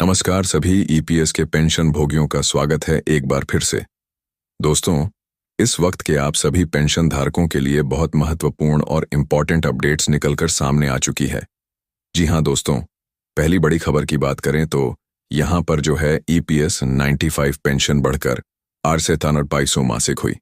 नमस्कार सभी ईपीएस के पेंशन भोगियों का स्वागत है एक बार फिर से। दोस्तों, इस वक्त के आप सभी पेंशन धारकों के लिए बहुत महत्वपूर्ण और इम्पॉर्टेंट अपडेट्स निकलकर सामने आ चुकी है। जी हाँ दोस्तों, पहली बड़ी खबर की बात करें तो यहाँ पर जो है ईपीएस 95 पेंशन बढ़कर 8,500 मासिक हुई।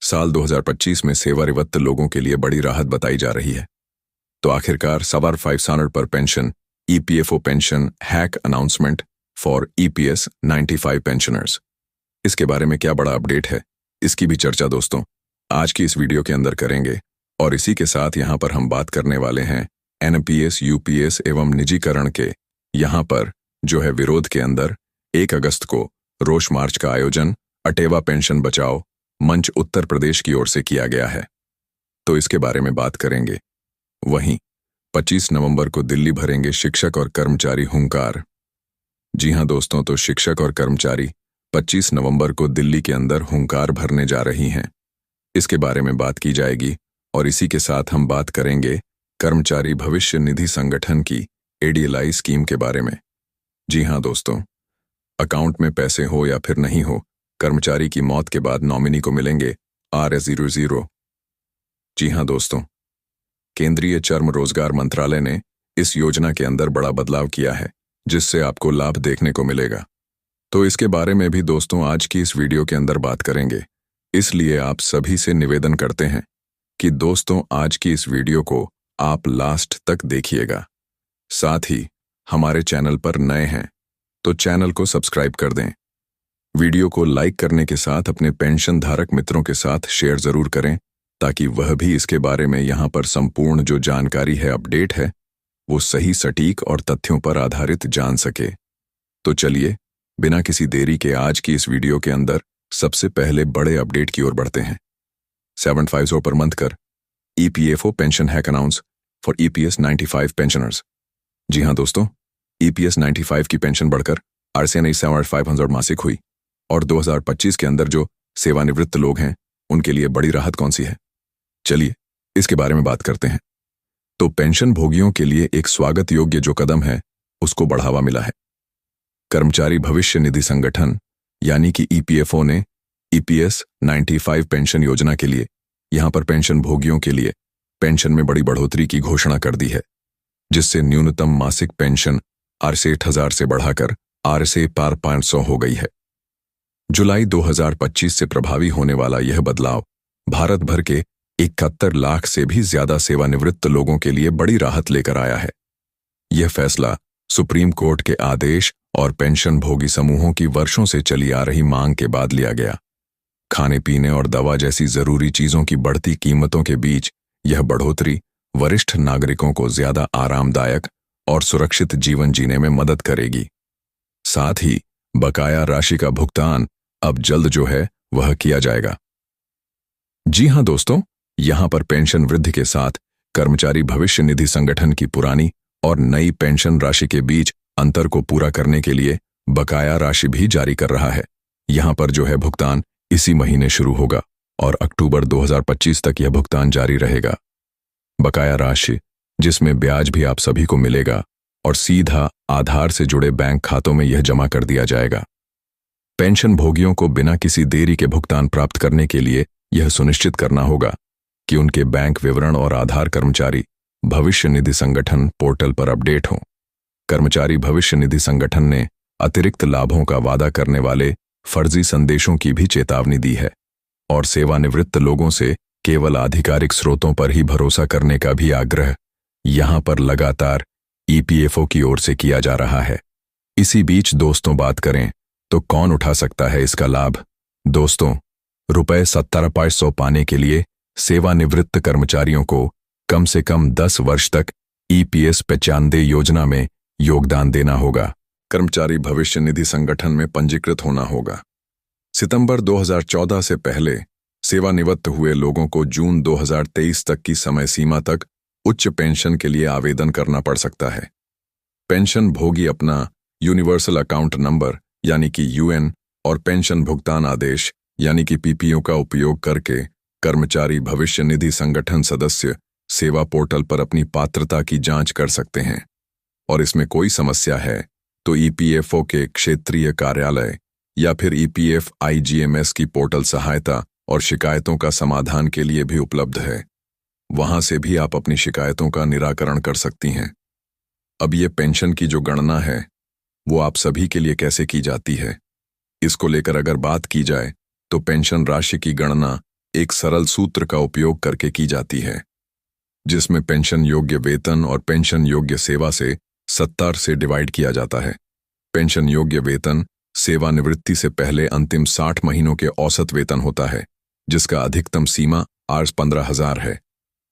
साल 2025 में सेवानिवृत्त लोगों के लिए बड़ी राहत बताई जा रही है। तो आखिरकार 500 पर pension EPFO pension hack announcement for EPS 95 pensioners. इसके बारे में क्या बड़ा अपडेट है, इसकी भी चर्चा दोस्तों आज की इस वीडियो के अंदर करेंगे। और इसी के साथ यहाँ पर हम बात करने वाले हैं NPS UPS एवं निजीकरण के यहाँ पर जो है विरोध के अंदर 1 अगस्त को रोष मार्च का आयोजन अटेवा पेंशन बचाओ मंच उत्तर प्रदेश की ओर से किया गया है। तो इसके बारे में बात करेंगे। वहीं 25 नवंबर को दिल्ली भरेंगे शिक्षक और कर्मचारी हुंकार। जी हां दोस्तों, तो शिक्षक और कर्मचारी 25 नवंबर को दिल्ली के अंदर हुंकार भरने जा रही हैं। इसके बारे में बात की जाएगी। और इसी के साथ हम बात करेंगे कर्मचारी भविष्य निधि संगठन की ADLI स्कीम के बारे में। जी हां दोस्तों, अकाउंट में पैसे हो या फिर नहीं हो, कर्मचारी की मौत के बाद नॉमिनी को मिलेंगे RS00। जी हां दोस्तों, केंद्रीय श्रम रोजगार मंत्रालय ने इस योजना के अंदर बड़ा बदलाव किया है जिससे आपको लाभ देखने को मिलेगा। तो इसके बारे में भी दोस्तों आज की इस वीडियो के अंदर बात करेंगे। इसलिए आप सभी से निवेदन करते हैं कि दोस्तों आज की इस वीडियो को आप लास्ट तक देखिएगा। साथ ही हमारे चैनल पर नए हैं तो चैनल को सब्सक्राइब कर दें। वीडियो को लाइक करने के साथ अपने पेंशन धारक मित्रों के साथ शेयर जरूर करें ताकि वह भी इसके बारे में यहाँ पर संपूर्ण जो जानकारी है, अपडेट है, वो सही सटीक और तथ्यों पर आधारित जान सके। तो चलिए बिना किसी देरी के आज की इस वीडियो के अंदर सबसे पहले बड़े अपडेट की ओर बढ़ते हैं। 750 पर मंथ कर EPFO pension hike announce for EPS 95 pensioners. जी हाँ दोस्तों, EPS 95 की पेंशन बढ़कर 8,500 मासिक हुई। और 2025 के अंदर जो सेवानिवृत्त लोग हैं उनके लिए बड़ी राहत कौन सी है, चलिए इसके बारे में बात करते हैं। तो पेंशन भोगियों के लिए एक स्वागत योग्य जो कदम है उसको बढ़ावा मिला है। कर्मचारी भविष्य निधि संगठन यानी कि EPFO ने EPS 95 पेंशन योजना के लिए यहां पर पेंशन भोगियों के लिए पेंशन में बड़ी बढ़ोतरी की घोषणा कर दी है, जिससे न्यूनतम मासिक पेंशन 68,000 से बढ़ाकर 500 हो गई है। जुलाई 2025 से प्रभावी होने वाला यह बदलाव भारत भर के 71 लाख से भी ज्यादा सेवानिवृत्त लोगों के लिए बड़ी राहत लेकर आया है। यह फैसला सुप्रीम कोर्ट के आदेश और पेंशन भोगी समूहों की वर्षों से चली आ रही मांग के बाद लिया गया। खाने पीने और दवा जैसी जरूरी चीजों की बढ़ती कीमतों के बीच यह बढ़ोतरी वरिष्ठ नागरिकों को ज्यादा आरामदायक और सुरक्षित जीवन जीने में मदद करेगी। साथ ही बकाया राशि का भुगतान अब जल्द जो है वह किया जाएगा। जी हां दोस्तों, यहां पर पेंशन वृद्धि के साथ कर्मचारी भविष्य निधि संगठन की पुरानी और नई पेंशन राशि के बीच अंतर को पूरा करने के लिए बकाया राशि भी जारी कर रहा है। यहां पर जो है भुगतान इसी महीने शुरू होगा और अक्टूबर 2025 तक यह भुगतान जारी रहेगा। बकाया राशि जिसमें ब्याज भी आप सभी को मिलेगा और सीधा आधार से जुड़े बैंक खातों में यह जमा कर दिया जाएगा। पेंशन भोगियों को बिना किसी देरी के भुगतान प्राप्त करने के लिए यह सुनिश्चित करना होगा कि उनके बैंक विवरण और आधार कर्मचारी भविष्य निधि संगठन पोर्टल पर अपडेट हों। कर्मचारी भविष्य निधि संगठन ने अतिरिक्त लाभों का वादा करने वाले फर्जी संदेशों की भी चेतावनी दी है और सेवानिवृत्त लोगों से केवल आधिकारिक स्रोतों पर ही भरोसा करने का भी आग्रह यहां पर लगातार EPFO की ओर से किया जा रहा है। इसी बीच दोस्तों बात करें तो कौन उठा सकता है इसका लाभ। दोस्तों, ₹17,500 पाने के लिए सेवानिवृत्त कर्मचारियों को कम से कम 10 वर्ष तक EPS 95 योजना में योगदान देना होगा। कर्मचारी भविष्य निधि संगठन में पंजीकृत होना होगा। सितंबर 2014 से पहले सेवानिवृत्त हुए लोगों को जून 2023 तक की समय सीमा तक उच्च पेंशन के लिए आवेदन करना पड़ सकता है। पेंशन भोगी अपना यूनिवर्सल अकाउंट नंबर यानी कि UN और पेंशन भुगतान आदेश यानी कि PPO का उपयोग करके कर्मचारी भविष्य निधि संगठन सदस्य सेवा पोर्टल पर अपनी पात्रता की जांच कर सकते हैं। और इसमें कोई समस्या है तो ईपीएफओ के क्षेत्रीय कार्यालय या फिर ईपीएफ आईजीएमएस की पोर्टल सहायता और शिकायतों का समाधान के लिए भी उपलब्ध है। वहां से भी आप अपनी शिकायतों का निराकरण कर सकती हैं। अब ये पेंशन की जो गणना है वो आप सभी के लिए कैसे की जाती है, इसको लेकर अगर बात की जाए तो पेंशन राशि की गणना एक सरल सूत्र का उपयोग करके की जाती है, जिसमें पेंशन योग्य वेतन और पेंशन योग्य सेवा से 70 से डिवाइड किया जाता है। पेंशन योग्य वेतन सेवानिवृत्ति से पहले अंतिम 60 महीनों के औसत वेतन होता है, जिसका अधिकतम सीमा आज 15,000 है,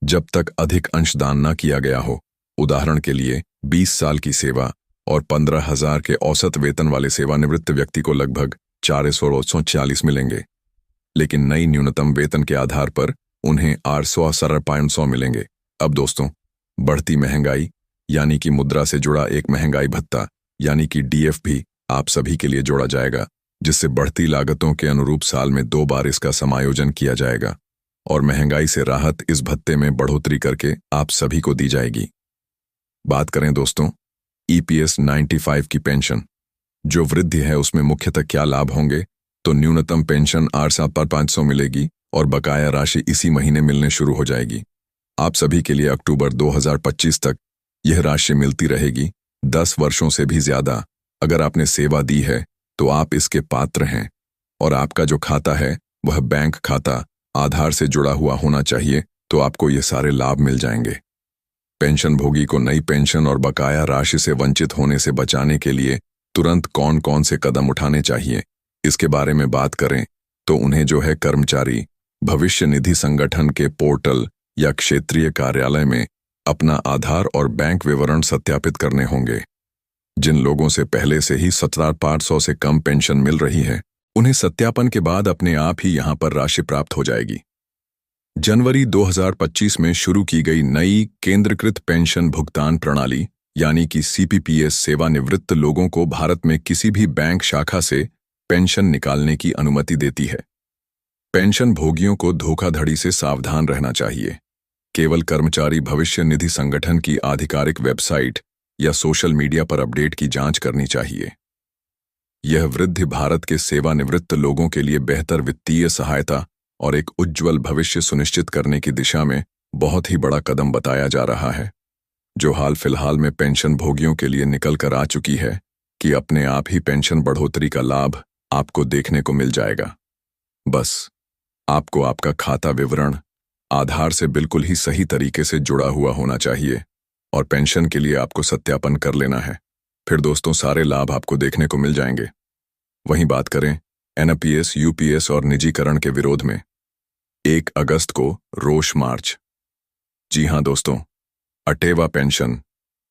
जब तक अधिक अंशदान न किया गया हो। उदाहरण के लिए 20 साल की सेवा और 15,000 के औसत वेतन वाले सेवानिवृत्त व्यक्ति को लगभग 440 मिलेंगे, लेकिन नई न्यूनतम वेतन के आधार पर उन्हें 800 मिलेंगे। अब दोस्तों, बढ़ती महंगाई यानी कि मुद्रा से जुड़ा एक महंगाई भत्ता यानी कि डीएफ भी आप सभी के लिए जोड़ा जाएगा, जिससे बढ़ती लागतों के अनुरूप साल में 2 बार इसका समायोजन किया जाएगा और महंगाई से राहत इस भत्ते में बढ़ोतरी करके आप सभी को दी जाएगी। बात करें दोस्तों ईपीएस 95 की पेंशन, जो वृद्धि है उसमें मुख्यतः क्या लाभ होंगे, तो न्यूनतम पेंशन 8,500 मिलेगी और बकाया राशि इसी महीने मिलने शुरू हो जाएगी। आप सभी के लिए अक्टूबर 2025 तक यह राशि मिलती रहेगी। 10 वर्षों से भी ज्यादा अगर आपने सेवा दी है तो आप इसके पात्र हैं और आपका जो खाता है वह बैंक खाता आधार से जुड़ा हुआ होना चाहिए, तो आपको ये सारे लाभ मिल जाएंगे। पेंशन भोगी को नई पेंशन और बकाया राशि से वंचित होने से बचाने के लिए तुरंत कौन कौन से कदम उठाने चाहिए, इसके बारे में बात करें तो उन्हें जो है कर्मचारी भविष्य निधि संगठन के पोर्टल या क्षेत्रीय कार्यालय में अपना आधार और बैंक विवरण सत्यापित करने होंगे। जिन लोगों से पहले से ही 17,500 से कम पेंशन मिल रही है, उन्हें सत्यापन के बाद अपने आप ही यहां पर राशि प्राप्त हो जाएगी। जनवरी 2025 में शुरू की गई नई केंद्रीकृत पेंशन भुगतान प्रणाली यानी कि सीपीपीएस सेवानिवृत्त लोगों को भारत में किसी भी बैंक शाखा से पेंशन निकालने की अनुमति देती है। पेंशन भोगियों को धोखाधड़ी से सावधान रहना चाहिए। केवल कर्मचारी भविष्य निधि संगठन की आधिकारिक वेबसाइट या सोशल मीडिया पर अपडेट की जांच करनी चाहिए। यह वृद्धि भारत के सेवानिवृत्त लोगों के लिए बेहतर वित्तीय सहायता और एक उज्ज्वल भविष्य सुनिश्चित करने की दिशा में बहुत ही बड़ा कदम बताया जा रहा है, जो हाल फिलहाल में पेंशन भोगियों के लिए निकल कर आ चुकी है कि अपने आप ही पेंशन बढ़ोतरी का लाभ आपको देखने को मिल जाएगा। बस आपको आपका खाता विवरण आधार से बिल्कुल ही सही तरीके से जुड़ा हुआ होना चाहिए और पेंशन के लिए आपको सत्यापन कर लेना है। फिर दोस्तों सारे लाभ आपको देखने को मिल जाएंगे। वहीं बात करें एनपीएस, यूपीएस और निजीकरण के विरोध में 1 अगस्त को रोष मार्च। जी हां दोस्तों, अटेवा पेंशन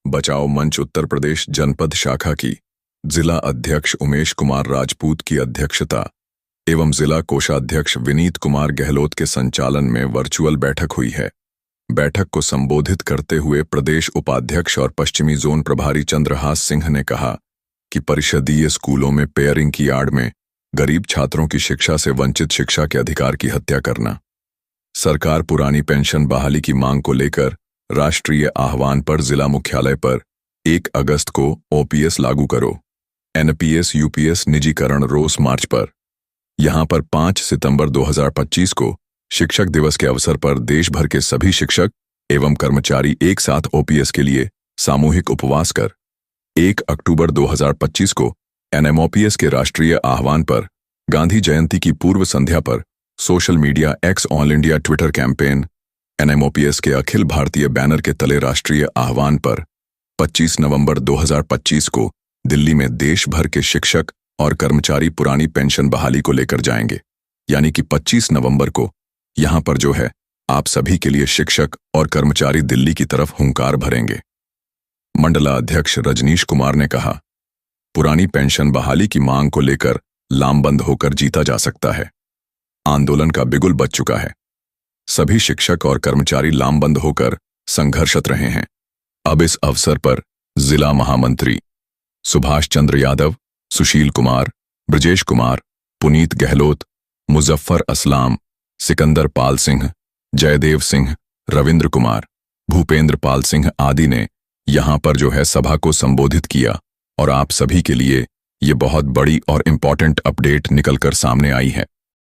बचाओ मंच उत्तर प्रदेश जनपद शाखा की जिला अध्यक्ष उमेश कुमार राजपूत की अध्यक्षता एवं जिला कोषाध्यक्ष विनीत कुमार गहलोत के संचालन में वर्चुअल बैठक हुई है। बैठक को संबोधित करते हुए प्रदेश उपाध्यक्ष और पश्चिमी जोन प्रभारी चंद्रहास सिंह ने कहा कि परिषदीय स्कूलों में पेयरिंग की आड़ में गरीब छात्रों की शिक्षा से वंचित शिक्षा के अधिकार की हत्या करना। सरकार पुरानी पेंशन बहाली की मांग को लेकर राष्ट्रीय आह्वान पर जिला मुख्यालय पर 1 अगस्त को ओपीएस लागू करो, एनपीएस यूपीएस निजीकरण रोष मार्च पर। यहां पर 5 सितंबर 2025 को शिक्षक दिवस के अवसर पर देश भर के सभी शिक्षक एवं कर्मचारी एक साथ ओपीएस के लिए सामूहिक उपवास कर 1 अक्टूबर 2025 को एनएमओपीएस के राष्ट्रीय आह्वान पर गांधी जयंती की पूर्व संध्या पर social media x all India Twitter campaign NMOPS के अखिल भारतीय बैनर के तले राष्ट्रीय आह्वान पर 25 नवंबर 2025 को दिल्ली में देश भर के शिक्षक और कर्मचारी पुरानी पेंशन बहाली को लेकर जाएंगे। यानी कि 25 नवंबर को यहां पर जो है आप सभी के लिए शिक्षक और कर्मचारी दिल्ली की तरफ हुंकार भरेंगे। मंडलाध्यक्ष रजनीश कुमार ने कहा, पुरानी पेंशन बहाली की मांग को लेकर लामबंद होकर जीता जा सकता है। आंदोलन का बिगुल बज चुका है। सभी शिक्षक और कर्मचारी लामबंद होकर संघर्षरत रहे हैं। अब इस अवसर पर जिला महामंत्री सुभाष चंद्र यादव, सुशील कुमार, ब्रजेश कुमार, पुनीत गहलोत, मुजफ्फर असलाम, सिकंदर पाल सिंह, जयदेव सिंह, रविंद्र कुमार, भूपेंद्र पाल सिंह आदि ने यहां पर जो है सभा को संबोधित किया और आप सभी के लिए ये बहुत बड़ी और इम्पॉर्टेंट अपडेट निकलकर सामने आई है।